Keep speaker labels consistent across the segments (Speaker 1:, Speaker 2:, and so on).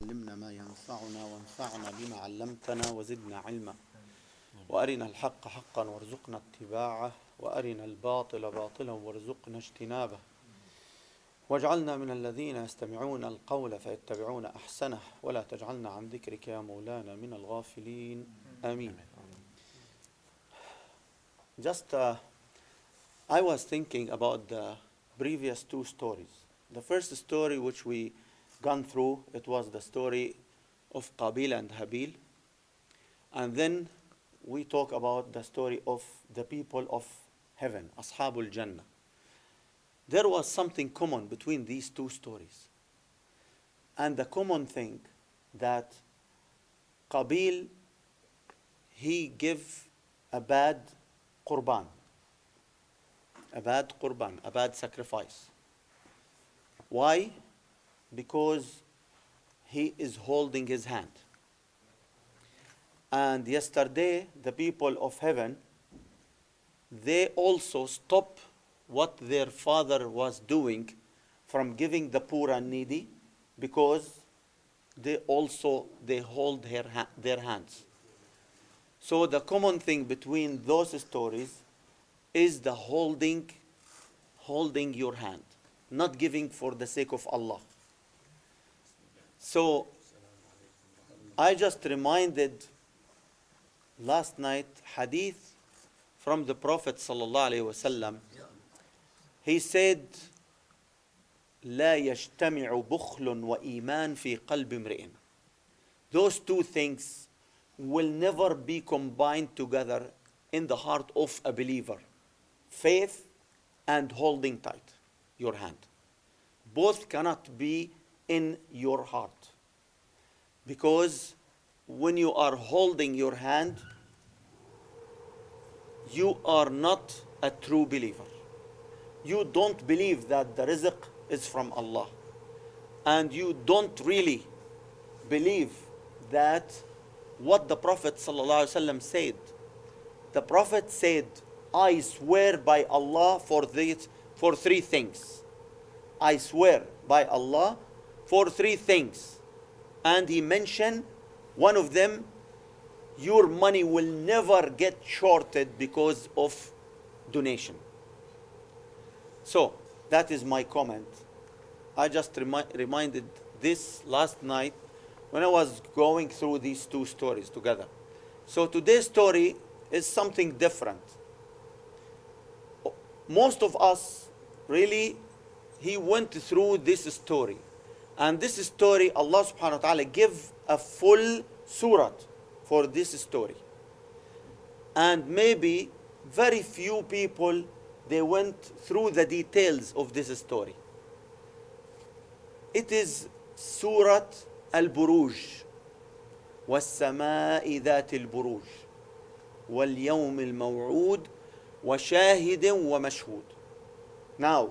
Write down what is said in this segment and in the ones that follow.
Speaker 1: علمنا ما ينفعنا وانفعنا بما علمتنا وزدنا علما وأرنا الحق حقا وارزقنا اتباعه وأرنا الباطل باطلا وارزقنا اجتنابه واجعلنا من الذين يستمعون القول فيتبعون أحسنه ولا تجعلنا عن ذكرك يا مولانا من الغافلين آمين. I was thinking about the previous two stories. The first story which we gone through, it was the story of Qabil and Habil. And then we talk about the story of the people of heaven, Ashabul Jannah. There was something common between these two stories. And the common thing that Qabil, he gave a bad qurban, a bad sacrifice. Why? Because he is holding his hand. And yesterday, the people of heaven, they also stopped what their father was doing from giving the poor and needy, because they hold their hands. So the common thing between those stories is the holding your hand, not giving for the sake of Allah. So I just reminded last night hadith from the Prophet sallallahu alaihi wasallam. He said, لا يجتمع بخل وإيمان في قلب امرئ. Those two things will never be combined together in the heart of a believer. Faith and holding tight your hand. Both cannot be in your heart. Because when you are holding your hand, you are not a true believer. You don't believe that the rizq is from Allah. And you don't really believe that what the Prophet ﷺ said. The Prophet said, I swear by Allah for three things. I swear by Allah for three things. And he mentioned one of them, your money will never get shorted because of donation. So that is my comment. I just reminded this last night when I was going through these two stories together. So today's story is something different. Most of us really, he went through this story. And this story, Allah subhanahu wa ta'ala give a full surah for this story. And maybe very few people, they went through the details of this story. It is Surah Al-Burooj. وَالسَّمَاءِ ذَاتِ الْبُرُوجِ وَالْيَوْمِ الْمَوْعُودِ وَشَاهِدٍ وَمَشْهُودٍ. Now,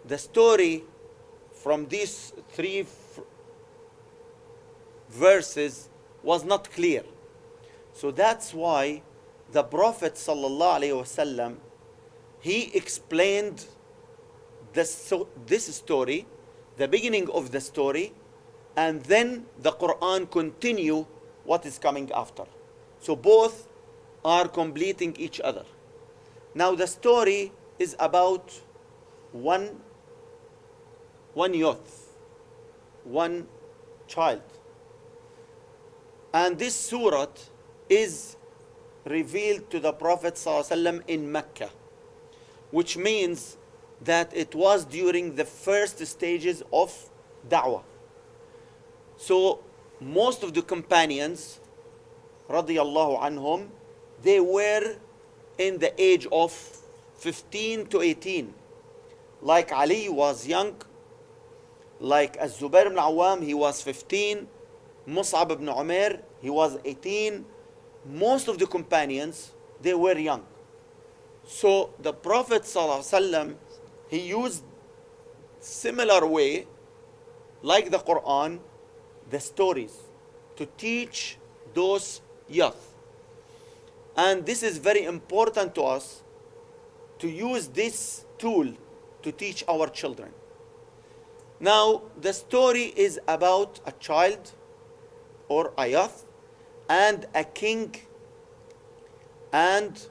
Speaker 1: the story from these three verses was not clear. So that's why the Prophet ﷺ, he explained this story, the beginning of the story, and then the Quran continue what is coming after. So both are completing each other. Now the story is about one youth, one child. And this surah is revealed to the Prophet ﷺ in Mecca, which means that it was during the first stages of da'wah. So most of the companions, radiyallahu anhum, they were in the age of 15 to 18. Like Ali was young, like Az-Zubair ibn Awam, he was 15, Mus'ab ibn Umair, he was 18. Most of the companions, they were young. So the Prophet ﷺ, he used similar way, like the Quran, the stories, to teach those youth. And this is very important to us, to use this tool to teach our children. Now, the story is about a child or a youth and a king and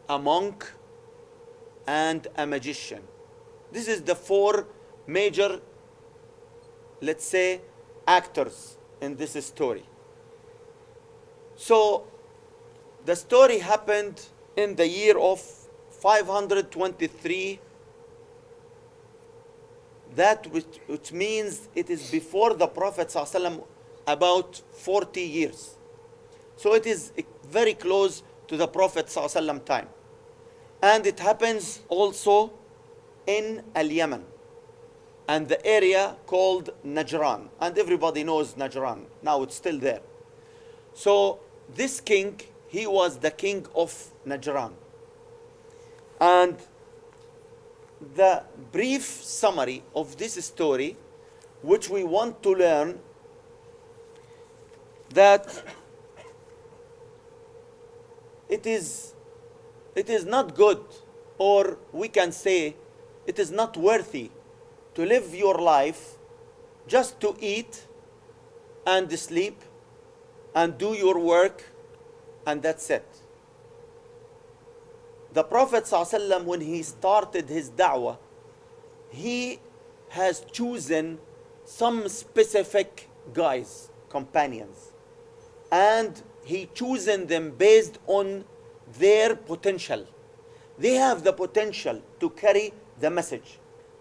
Speaker 1: a monk and a magician. This is the four major, let's say, actors in this story. So, the story happened in the year of 523. That which means it is before the Prophet ﷺ about 40 years. So it is very close to the Prophet ﷺ time. And it happens also in Al-Yemen and the area called Najran. And everybody knows Najran. Now it's still there. So this king, he was the king of Najran. And the brief summary of this story, which we want to learn, that it is not good, or we can say it is not worthy to live your life just to eat and sleep and do your work and that's it. The Prophet ﷺ, when he started his da'wah, he has chosen some specific guys, companions, and he chosen them based on their potential. They have the potential to carry the message,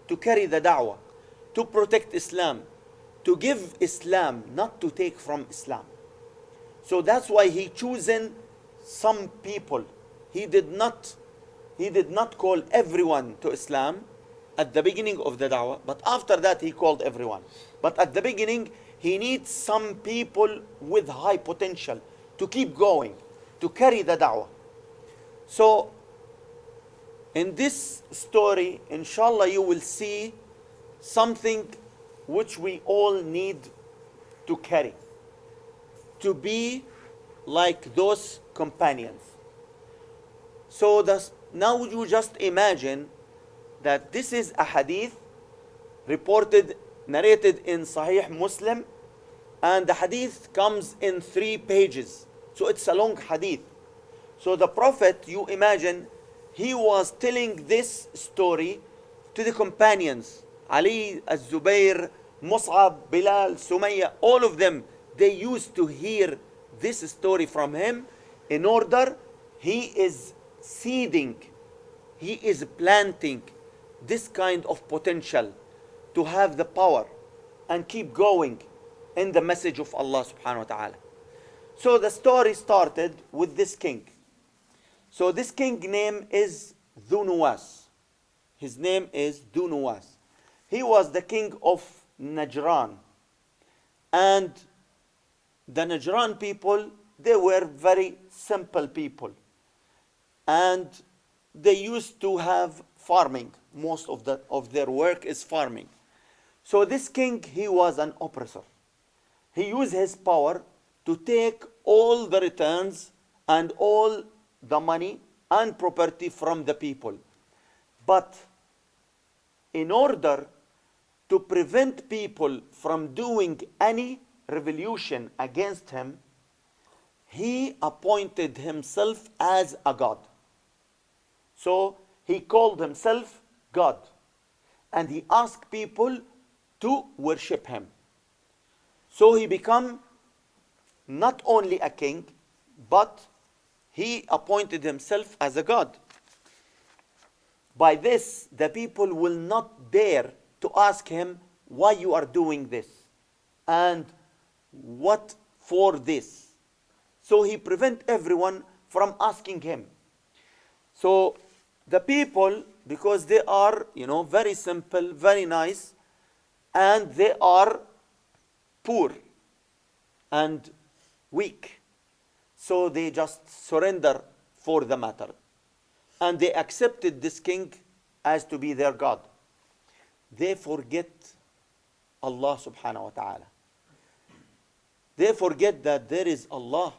Speaker 1: to carry the da'wah, to protect Islam, to give Islam, not to take from Islam. So that's why he chosen some people. He did not call everyone to Islam at the beginning of the da'wah, but after that he called everyone. But at the beginning, he needs some people with high potential to keep going, to carry the da'wah. So, in this story, inshallah, you will see something which we all need to carry, to be like those companions. So now you just imagine that this is a hadith narrated in Sahih Muslim, and the hadith comes in 3 pages. So it's a long hadith. So the Prophet, you imagine, he was telling this story to the companions. Ali, Az-Zubair, Mus'ab, Bilal, Sumayya, all of them, they used to hear this story from him in order he is seeding, he is planting this kind of potential to have the power and keep going in the message of Allah subhanahu wa ta'ala. So the story started with this king. So this king name is Dhu Nuwas. His name is Dhu Nuwas. He was the king of Najran. And the Najran people, they were very simple people. And they used to have farming. Most of their work is farming. So this king, he was an oppressor. He used his power to take all the returns and all the money and property from the people. But in order to prevent people from doing any revolution against him, he appointed himself as a god. So he called himself God, and he asked people to worship him. So he became not only a king, but he appointed himself as a god. By this, the people will not dare to ask him why you are doing this and what for this. So he prevent everyone from asking him. So the people, because they are, very simple, very nice, and they are poor and weak, so they just surrender for the matter. And they accepted this king as to be their God. They forget Allah subhanahu wa ta'ala. They forget that there is Allah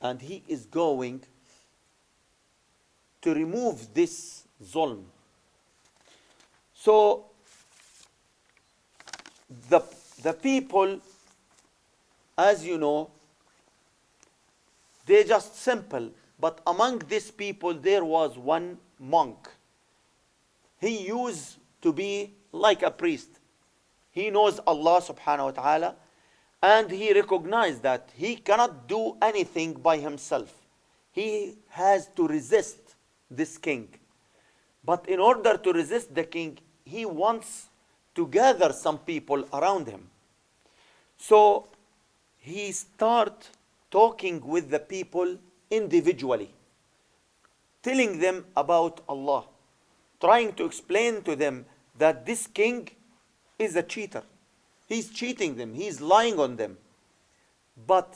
Speaker 1: and He is going to remove this zulm. So the, the people, as you know, they're just simple. But among these people, there was one monk. He used to be like a priest. He knows Allah subhanahu wa ta'ala, and he recognized that he cannot do anything by himself. He has to resist this king. But in order to resist the king, he wants to gather some people around him. So he starts talking with the people individually, telling them about Allah, trying to explain to them that this king is a cheater. He's cheating them, he's lying on them. But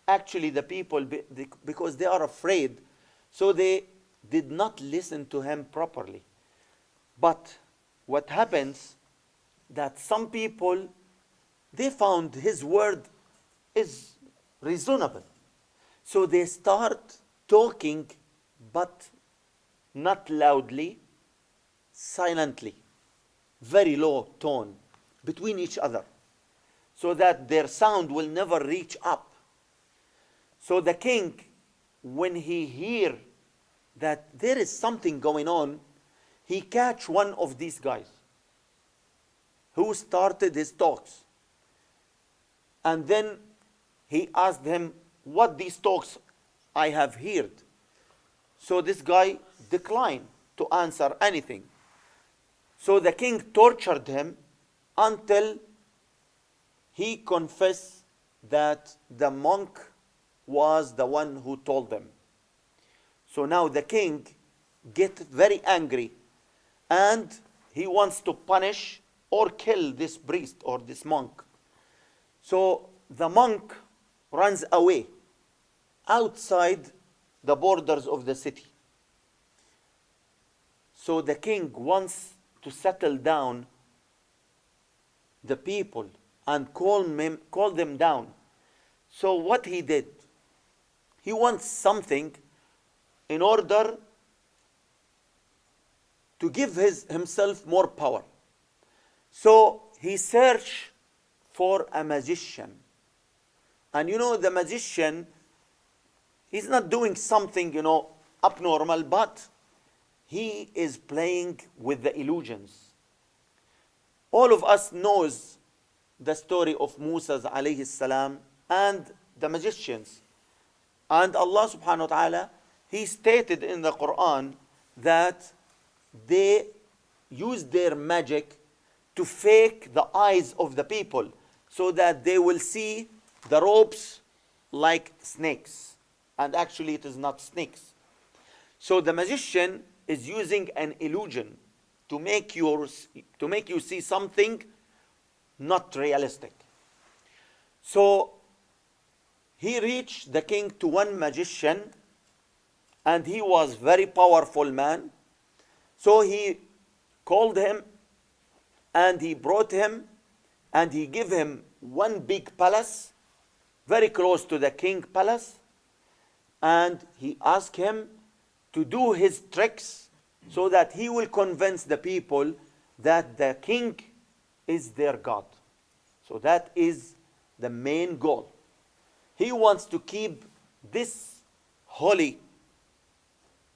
Speaker 1: actually the people, because they are afraid, so they did not listen to him properly. But what happens, that some people, they found his word is reasonable. So they start talking, but not loudly, silently, very low tone between each other, so that their sound will never reach up. So the king, when he hear that there is something going on, he catch one of these guys who started his talks. And then he asked him, what these talks I have heard? So this guy declined to answer anything. So the king tortured him until he confessed that the monk was the one who told them. So now the king gets very angry, and he wants to punish or kill this priest or this monk. So the monk runs away outside the borders of the city. So the king wants to settle down the people and call them down. So what he did, he wants something in order to give himself more power. So he searched for a magician. And you know, the magician, he's not doing something, abnormal, but he is playing with the illusions. All of us knows the story of Musa alayhi salam and the magicians. And Allah subhanahu wa ta'ala, he stated in the Quran that they use their magic to fake the eyes of the people so that they will see the ropes like snakes. And actually it is not snakes. So the magician is using an illusion to make you see something not realistic. So he reached the king to one magician, and he was very powerful man. So he called him, and he brought him, and he gave him one big palace very close to the king palace, and he asked him to do his tricks so that he will convince the people that the king is their God. So that is the main goal. He wants to keep this holy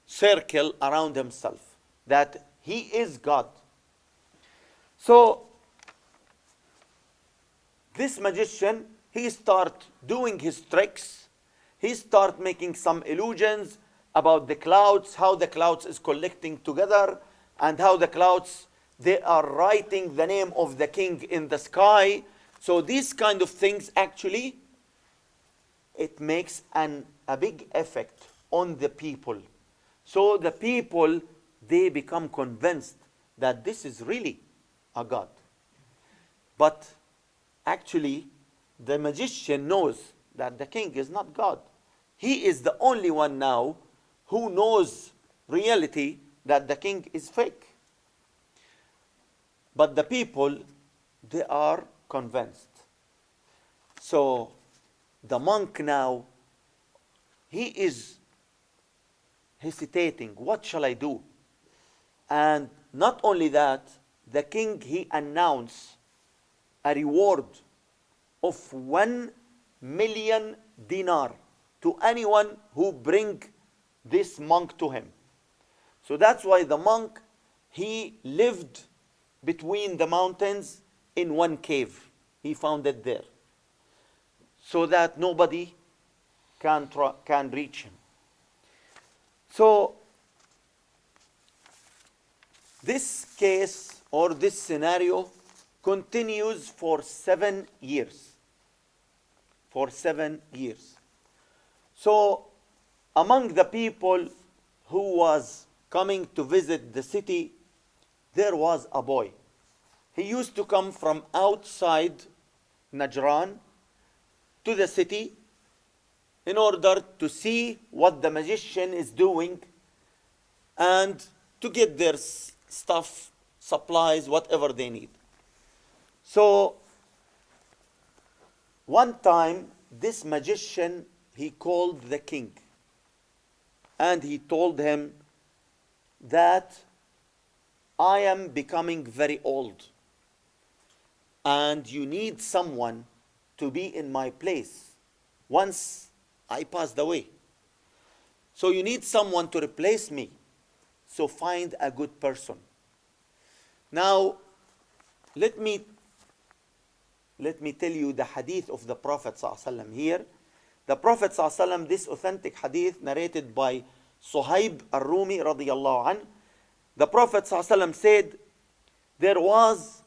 Speaker 1: circle around himself, that he is God. So this magician, he start doing his tricks. He start making some illusions about the clouds, how the clouds is collecting together, and how the clouds, they are writing the name of the king in the sky. So these kind of things, actually, it makes a big effect on the people. So the people, they become convinced that this is really a God. But actually, the magician knows that the king is not God. He is the only one now who knows reality, that the king is fake. But the people, they are convinced. So the monk now, he is hesitating. What shall I do? And not only that, the king, he announced a reward of 1,000,000 dinar to anyone who bring this monk to him. So that's why the monk, he lived between the mountains in one cave. He found it there, so that nobody can reach him. So this case or this scenario continues for 7 years. For 7 years. So among the people who was coming to visit the city, there was a boy. He used to come from outside Najran to the city in order to see what the magician is doing and to get their stuff, supplies, whatever they need. So one time, this magician, he called the king and he told him that I am becoming very old and you need someone to be in my place once I passed away. So you need someone to replace me. So find a good person. Now, let me tell you the hadith of the Prophet ﷺ here. The Prophet ﷺ, this authentic hadith narrated by Suhaib al-Rumi radiyallahu anh, the Prophet ﷺ said, there was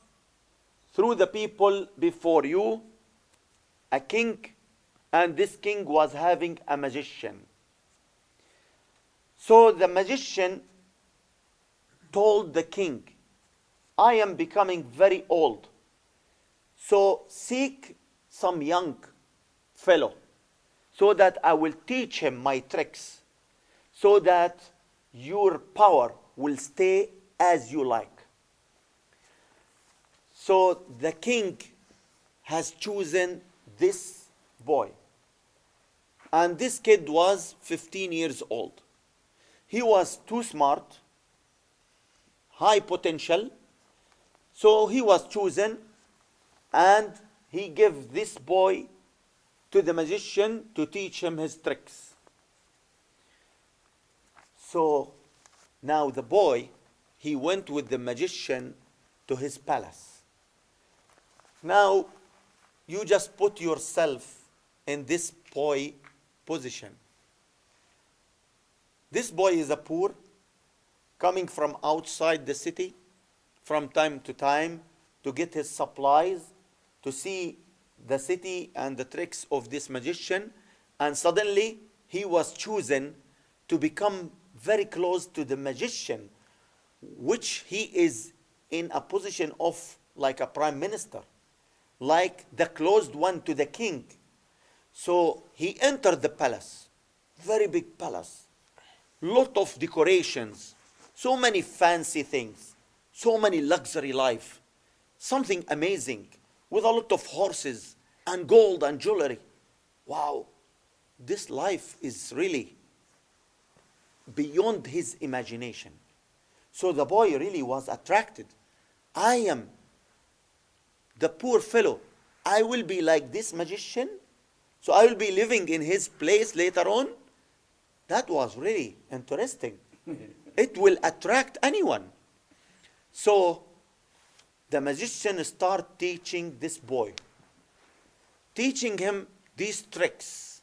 Speaker 1: through the people before you a king, and this king was having a magician. So the magician told the king, I am becoming very old, so seek some young fellow so that I will teach him my tricks, so that your power will stay as you like. So the king has chosen this boy. And this kid was 15 years old. He was too smart, high potential, so he was chosen, and he gave this boy to the magician to teach him his tricks. So now the boy, he went with the magician to his palace. Now you just put yourself in this boy position. This boy is a poor, coming from outside the city from time to time to get his supplies, to see the city and the tricks of this magician, and suddenly he was chosen to become very close to the magician, which he is in a position of like a prime minister, like the closed one to the king. So he entered the palace, very big palace, lot of decorations, so many fancy things, so many luxury life, something amazing, with a lot of horses and gold and jewelry. Wow, this life is really beyond his imagination. So the boy really was attracted. I am the poor fellow. I will be like this magician, so I will be living in his place later on. That was really interesting. It will attract anyone. So the magician started teaching this boy, teaching him these tricks,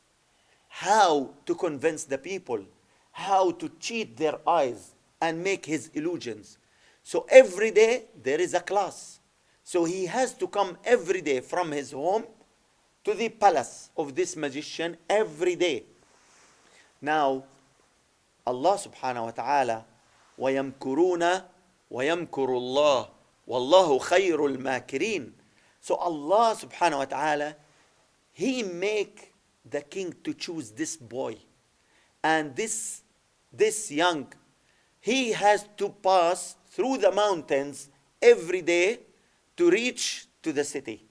Speaker 1: how to convince the people, how to cheat their eyes and make his illusions. So every day there is a class. So he has to come every day from his home to the palace of this magician every day. Now, Allah subhanahu wa ta'ala, وَيَمْكُرُونَ وَيَمْكُرُ اللَّهُ وَاللَّهُ خَيْرُ الْمَاكِرِينَ. So Allah subhanahu wa ta'ala, He make the king to choose this boy. And this young, he has to pass through the mountains every day to reach to the city.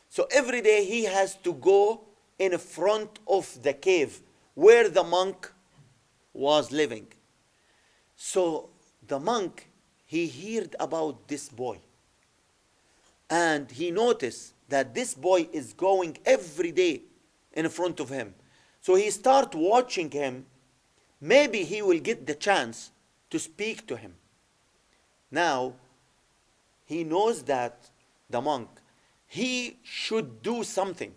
Speaker 1: So every day he has to go in front of the cave where the monk was living. So the monk, he heard about this boy. And he noticed that this boy is going every day in front of him. So he start watching him. Maybe he will get the chance to speak to him. Now, he knows that the monk, he should do something.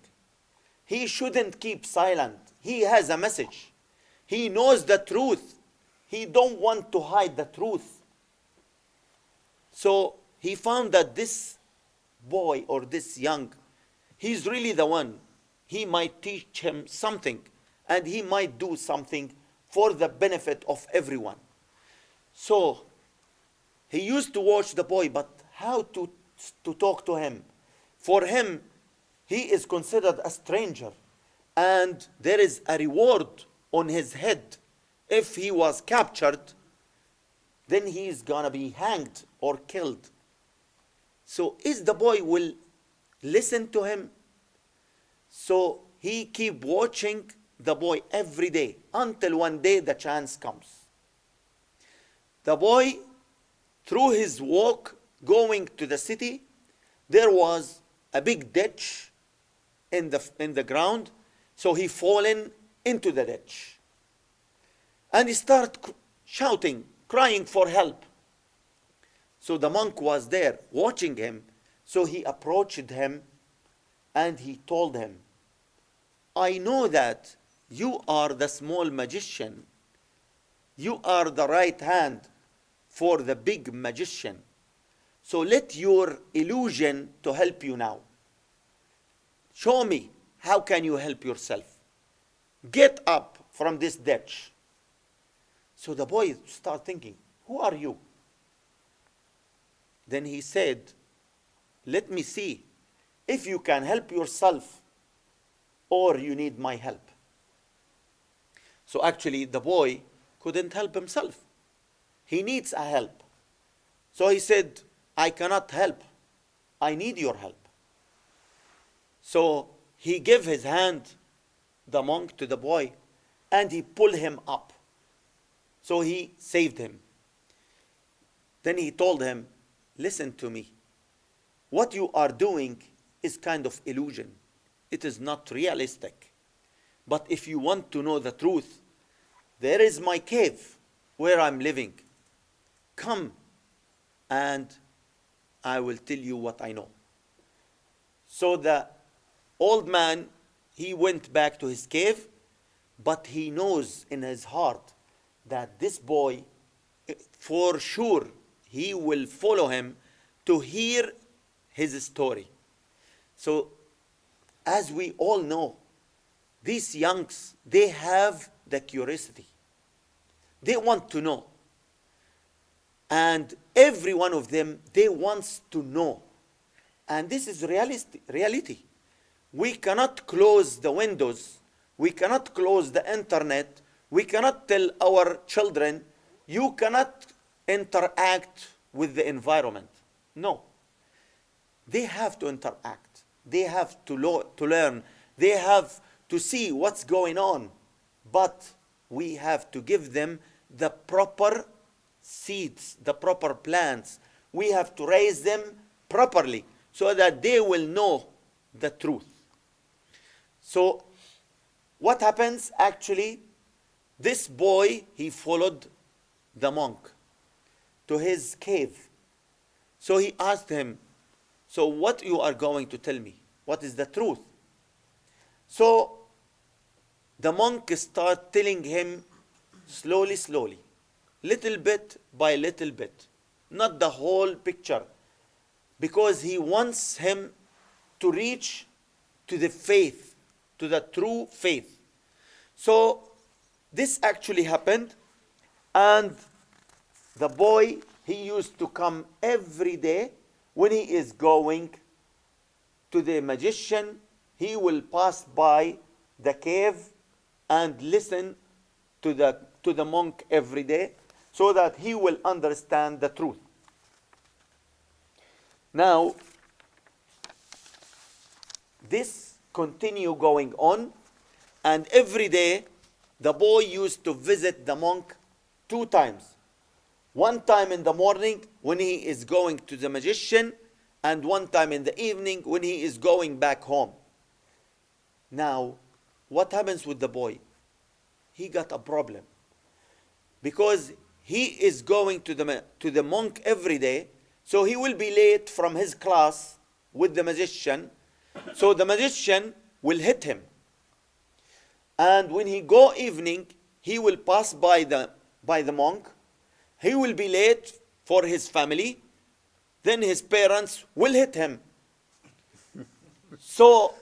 Speaker 1: He shouldn't keep silent. He has a message. He knows the truth. He don't want to hide the truth. So he found that this boy or this young, he's really the one. He might teach him something, and he might do something for the benefit of everyone. So he used to watch the boy, but how to talk to him? For him, he is considered a stranger, and there is a reward on his head. If he was captured, then he is gonna be hanged or killed. So is the boy will listen to him? So he keep watching the boy every day until one day the chance comes. The boy, through his walk going to the city, there was a big ditch in the ground. So he fallen into the ditch. And he started shouting, crying for help. So the monk was there watching him. So he approached him and he told him, I know that you are the small magician. You are the right hand for the big magician. So let your illusion to help you now. Show me how can you help yourself. Get up from this ditch. So the boy started thinking, who are you? Then he said, let me see if you can help yourself or you need my help. So actually the boy couldn't help himself. He needs a help. So he said, I cannot help. I need your help. So he gave his hand, the monk, to the boy, and he pulled him up. So he saved him. Then he told him, listen to me. What you are doing is kind of illusion. It is not realistic. But if you want to know the truth, there is my cave where I'm living. Come and I will tell you what I know. So the old man, he went back to his cave, but he knows in his heart that this boy, for sure, he will follow him to hear his story. So, as we all know, these youngs, they have the curiosity. They want to know. And every one of them, they wants to know. And this is reality. We cannot close the windows. We cannot close the internet. We cannot tell our children, you cannot interact with the environment. No. They have to interact. They have to learn. They have to see what's going on. But we have to give them the proper seeds, the proper plants. We have to raise them properly so that they will know the truth. So what happens actually, this boy, he followed the monk to his cave. So he asked him, so what you are going to tell me? What is the truth? So the monk started telling him slowly, little bit by little bit, not the whole picture, because he wants him to reach to the faith, to the true faith. So this actually happened, and the boy, he used to come every day. When he is going to the magician, he will pass by the cave and listen to the monk every day so that he will understand the truth. Now, this continue going on, and every day the boy used to visit the monk 2 times. One time in the morning when he is going to the magician, and one time in the evening when he is going back home. Now, what happens with the boy? He got a problem. Because he is going to the monk every day, so he will be late from his class with the magician. So the magician will hit him. And when he go evening, he will pass by the monk. He will be late for his family. Then his parents will hit him. So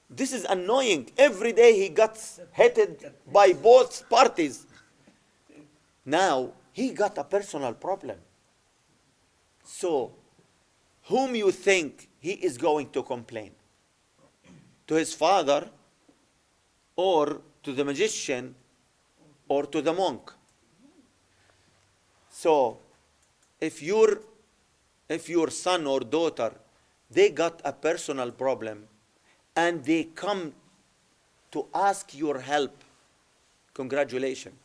Speaker 1: this is annoying. Every day he gets hit by both parties. Now he got a personal problem. So whom you think he is going to complain? To his father, or to the magician, or to the monk? So if your son or daughter, they got a personal problem and they come to ask your help, congratulations.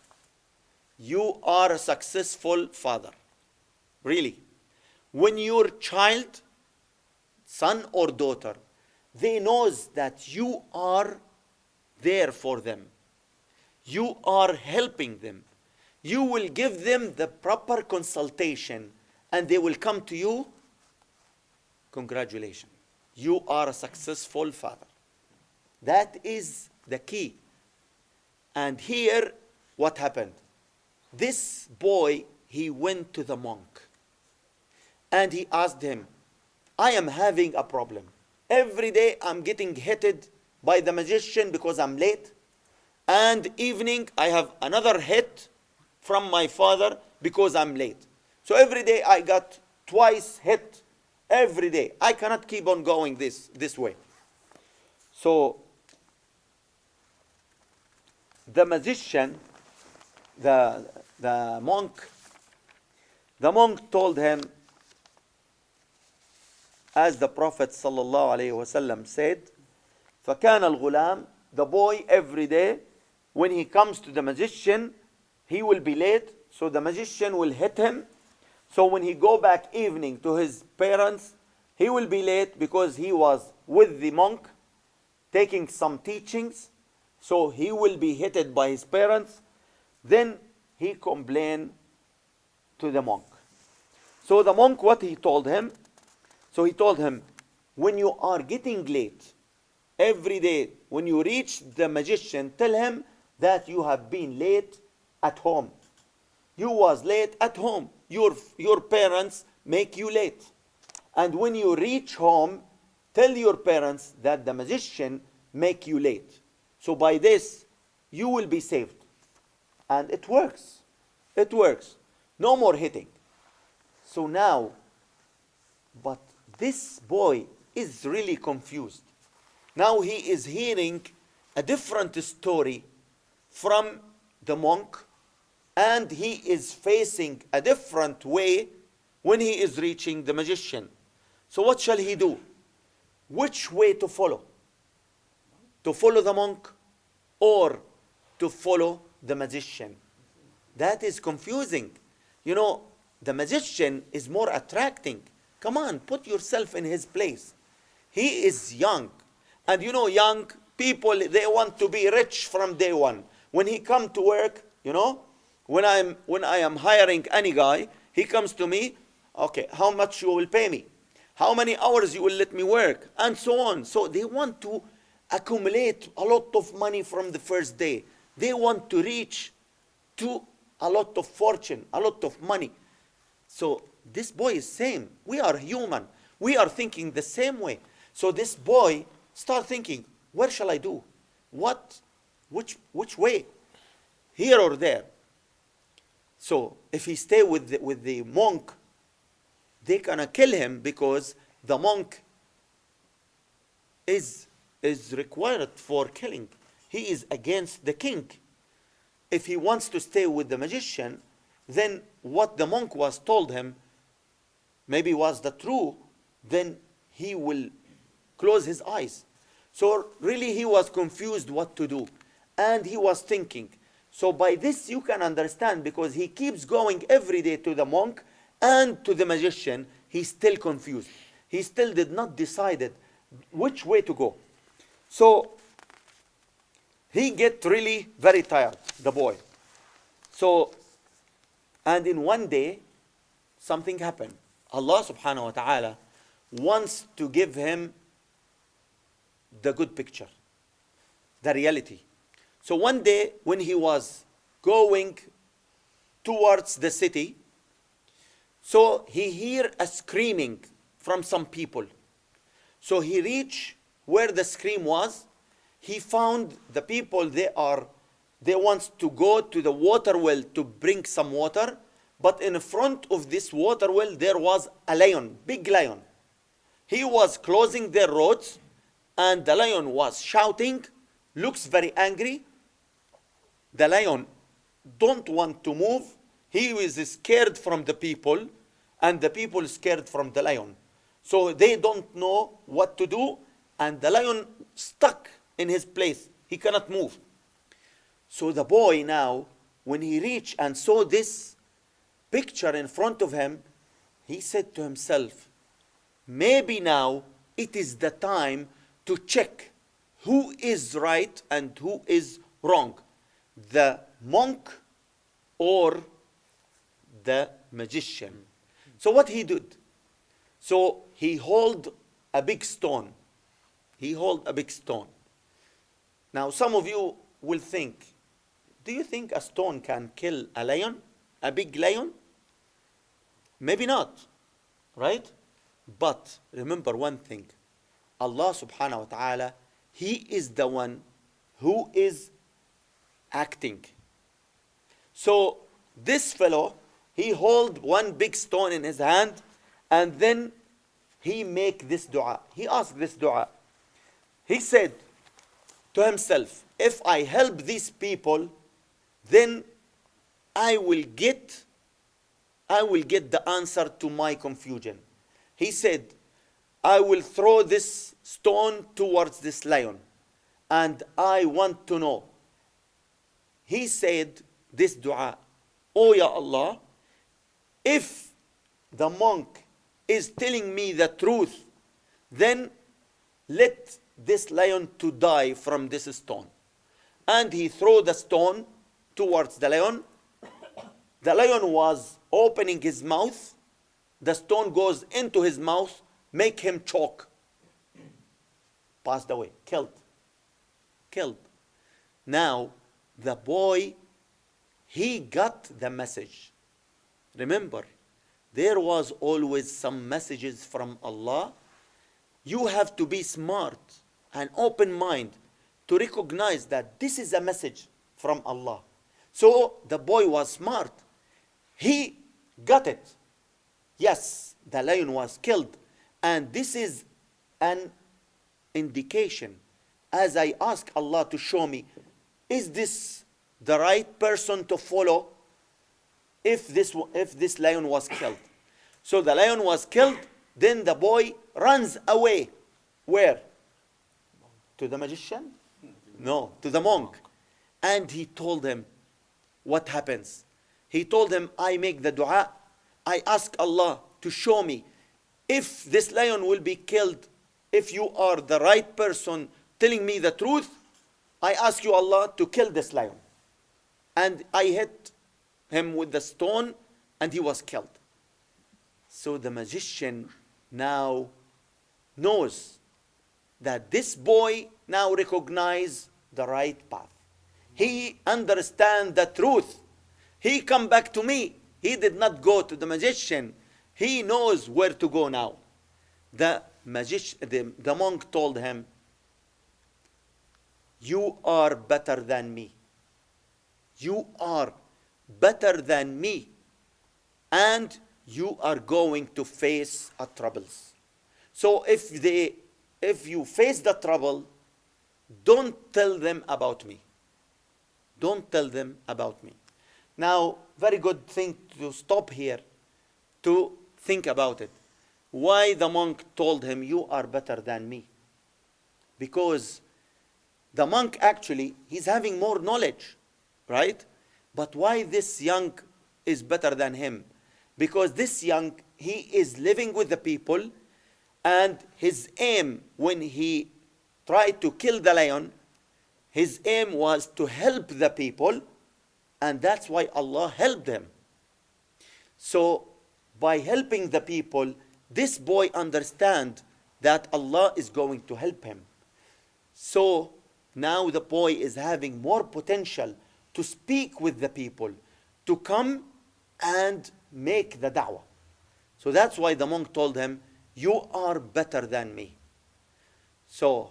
Speaker 1: You are a successful father. Really. When your child, son or daughter, they knows that you are there for them. You are helping them. You will give them the proper consultation and they will come to you. Congratulations. You are a successful father. That is the key. And here, what happened? This boy, he went to the monk and he asked him, I am having a problem. Every day I'm getting hit by the magician because I'm late. And evening I have another hit from my father because I'm late. So every day I got twice hit. Every day. I cannot keep on going this way. So the magician, the monk told him, as the Prophet ﷺ said, فَكَانَ الْغُلَامِ, the boy every day, when he comes to the magician, he will be late, so the magician will hit him. So when he go back evening to his parents, he will be late because he was with the monk, taking some teachings, so he will be hit by his parents. Then he complained to the monk. So the monk, what he told him? So he told him, when you are getting late, every day, when you reach the magician, tell him that you have been late at home. You was late at home. Your parents make you late. And when you reach home, tell your parents that the magician make you late. So by this, you will be saved. And it works. It works. No more hitting. So now, but this boy is really confused. Now he is hearing a different story from the monk, and he is facing a different way when he is reaching the magician. So what shall he do? Which way to follow? To follow the monk or to follow the magician? That is confusing. You know, the magician is more attracting. Come on, put yourself in his place. He is young. And you know, young people, they want to be rich from day one. When he come to work, you know, when I am hiring any guy, he comes to me, okay, how much you will pay me? How many hours you will let me work? And so on. So they want to accumulate a lot of money from the first day. They want to reach to a lot of fortune, a lot of money. So this boy is same. We are human. We are thinking the same way. So this boy start thinking, where shall I do? Which way? Here or there? So if he stay with the monk, they gonna kill him because the monk is required for killing. He is against the king. If he wants to stay with the magician, then what the monk was told him maybe was the true, then he will close his eyes. So really he was confused what to do. And he was thinking. So by this you can understand, because he keeps going every day to the monk and to the magician, he's still confused. he still did not decide which way to go. So he get really very tired, the boy. So, and in one day, something happened. Allah subhanahu wa ta'ala wants to give him the good picture, the reality. So one day when he was going towards the city, so he hear a screaming from some people. So he reached where the scream was. He found the people, they want to go to the water well to bring some water, but in front of this water well there was a lion, big lion. He was closing their roads, and the lion was shouting, looks very angry. The lion don't want to move. He is scared from the people, and the people scared from the lion. So they don't know what to do, and the lion stuck in his place. He cannot move. So the boy now, when he reached and saw this picture in front of him, he said to himself, maybe now it is the time to check who is right and who is wrong, the monk or the magician. So what he did? So he hold a big stone. He hold a big stone. Now some of you will think, do you think a stone can kill a lion? A big lion? Maybe not, right? But remember one thing. Allah subhanahu wa ta'ala, He is the one who is acting. So this fellow, he hold one big stone in his hand, and then he make this dua. He asked this dua. He said to himself, if I help these people, then I will get the answer to my confusion. He said, I will throw this stone towards this lion, and I want to know. He said this dua, Oh ya Allah, if the monk is telling me the truth, then let this lion to die from this stone. And he threw the stone towards the lion. The lion was opening his mouth. The stone goes into his mouth, make him choke. Passed away, killed. Now, the boy, he got the message. Remember, there was always some messages from Allah. You have to be smart and open mind to recognize that this is a message from Allah. So the boy was smart. He got it. Yes, the lion was killed. And this is an indication. As I ask Allah to show me, is this the right person to follow if this lion was killed? So the lion was killed, then the boy runs away. Where? To the magician? No, to the monk. And he told him what happens. He told him, I make the dua. I ask Allah to show me if this lion will be killed. If you are the right person telling me the truth, I ask you, Allah, to kill this lion. And I hit him with the stone, and he was killed. So the magician now knows that this boy now recognizes the right path. He understands the truth. He come back to me. He did not go to the magician. He knows where to go now. The monk told him, you are better than me. You are better than me. And you are going to face a troubles. So if you face the trouble, don't tell them about me. Don't tell them about me. Now, very good thing to stop here to think about it. Why the monk told him, you are better than me? Because the monk actually, he's having more knowledge, right? But why this young is better than him? Because this young, he is living with the people, And his aim when he tried to kill the lion, his aim was to help the people, and that's why Allah helped him. So by helping the people, this boy understands that Allah is going to help him. So now the boy is having more potential to speak with the people, to come and make the da'wah. So that's why the monk told him, you are better than me. So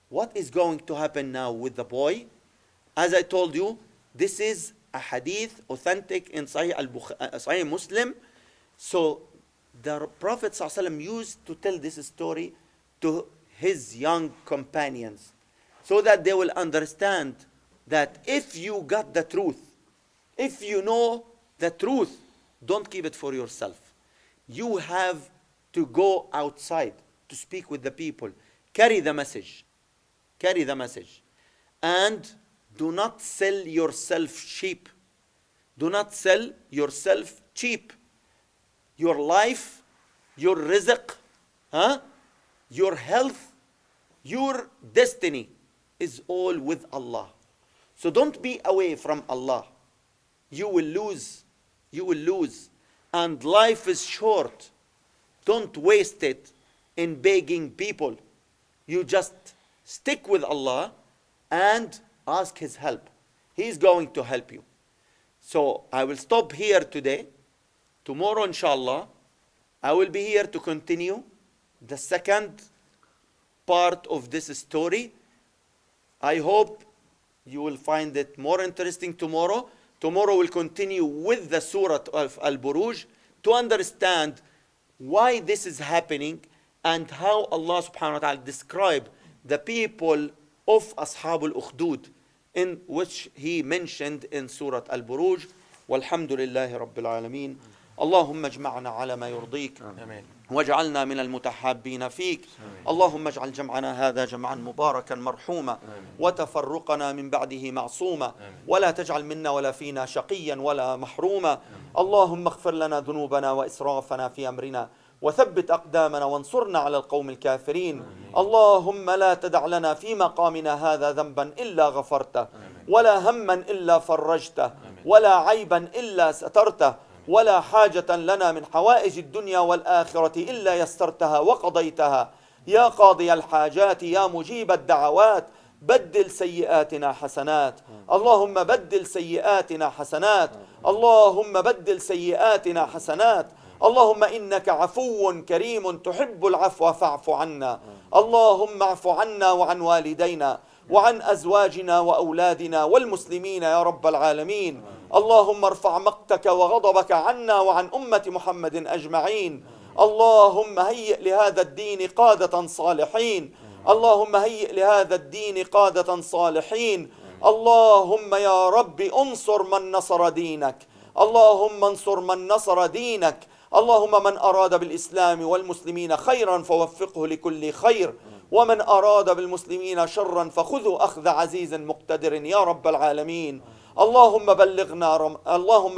Speaker 1: what is going to happen now with the boy? As I told you, this is a hadith authentic in Sahih Muslim. So the Prophet ﷺ used to tell this story to his young companions so that they will understand that if you got the truth, if you know the truth, don't keep it for yourself. You have to go outside to speak with the people. Carry the message. Carry the message. And do not sell yourself cheap. Do not sell yourself cheap. Your life, your rizq, your health, your destiny is all with Allah. So don't be away from Allah. You will lose. You will lose. And life is short. Don't waste it in begging people. You just stick with Allah and ask His help. He's going to help you. So I will stop here today. Tomorrow, inshallah, I will be here to continue the second part of this story. I hope you will find it more interesting tomorrow. Tomorrow we'll continue with the Surah of Burooj to understand why this is happening and how Allah subhanahu wa ta'ala described the people of Ashab al-Ukhdud, in which He mentioned in Surah Al-Burooj. Walhamdulillahi Rabbil Alameen. اللهم اجمعنا على ما يرضيك واجعلنا من المتحابين فيك. اللهم اجعل جمعنا هذا جمعا مباركا مرحوما وتفرقنا من بعده معصوما ولا تجعل منا ولا فينا شقيا ولا محروما. اللهم اغفر لنا ذنوبنا وإسرافنا في أمرنا وثبت أقدامنا وانصرنا على القوم الكافرين. اللهم لا تدع لنا في مقامنا هذا ذنبا إلا غفرته ولا هما إلا فرجته ولا عيبا إلا سترته ولا حاجة لنا من حوائج الدنيا والآخرة إلا يسرتها وقضيتها يا قاضي الحاجات يا مجيب الدعوات. بدل سيئاتنا حسنات. اللهم بدل سيئاتنا حسنات. اللهم بدل سيئاتنا حسنات. اللهم إنك عفو كريم تحب العفو فاعف عنا. اللهم اعف عنا وعن والدينا وعن أزواجنا وأولادنا والمسلمين يا رب العالمين. اللهم ارفع مقتك وغضبك عنا وعن أمة محمد أجمعين. اللهم هيئ لهذا الدين قادة صالحين. اللهم هيئ لهذا الدين قادة صالحين. اللهم يا رب انصر من نصر دينك. اللهم انصر من نصر دينك. اللهم من أراد بالإسلام والمسلمين خيرا فوفقه لكل خير ومن أراد بالمسلمين شرا فخذوا أخذ عزيز مقتدر يا رب العالمين. اللهم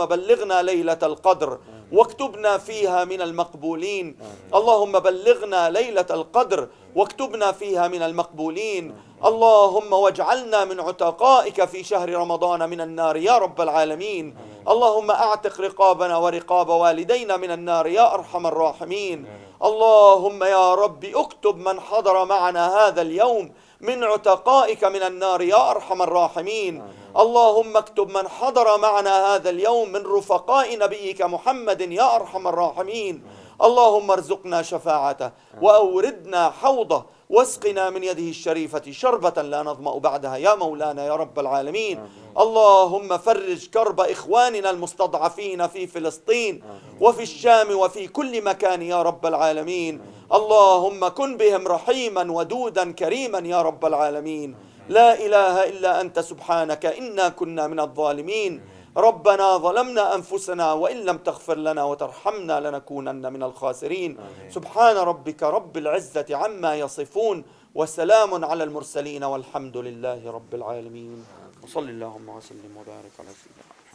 Speaker 1: بلغنا ليلة القدر واكتبنا فيها من المقبولين. اللهم بلغنا ليلة القدر واكتبنا فيها من المقبولين. اللهم واجعلنا من عتقائك في شهر رمضان من النار يا رب العالمين. اللهم اعتق رقابنا ورقاب والدينا من النار يا أرحم الراحمين. اللهم يا رب اكتب من حضر معنا هذا اليوم من عتقائك من النار يا أرحم الراحمين. اللهم اكتب من حضر معنا هذا اليوم من رفقاء نبيك محمد يا أرحم الراحمين. اللهم ارزقنا شفاعته وأوردنا حوضه واسقنا من يده الشريفة شربة لا نظمأ بعدها يا مولانا يا رب العالمين. اللهم فرج كرب إخواننا المستضعفين في فلسطين وفي الشام وفي كل مكان يا رب العالمين. اللهم كن بهم رحيما ودودا كريما يا رب العالمين. لا إله إلا أنت سبحانك إنا كنا من الظالمين. ربنا ظلمنا أنفسنا وإن لم تغفر لنا وترحمنا لنكونن من الخاسرين. سبحان ربك رب العزة عما يصفون وسلام على المرسلين والحمد لله رب العالمين. وصل اللهم وسلم وبارك على سيدنا محمد.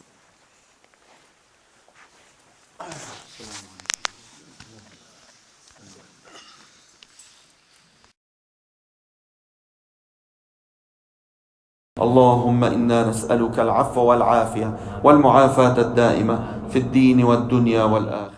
Speaker 2: اللهم إنا نسألك العفو والعافية والمعافاة الدائمة في الدين والدنيا والآخرة.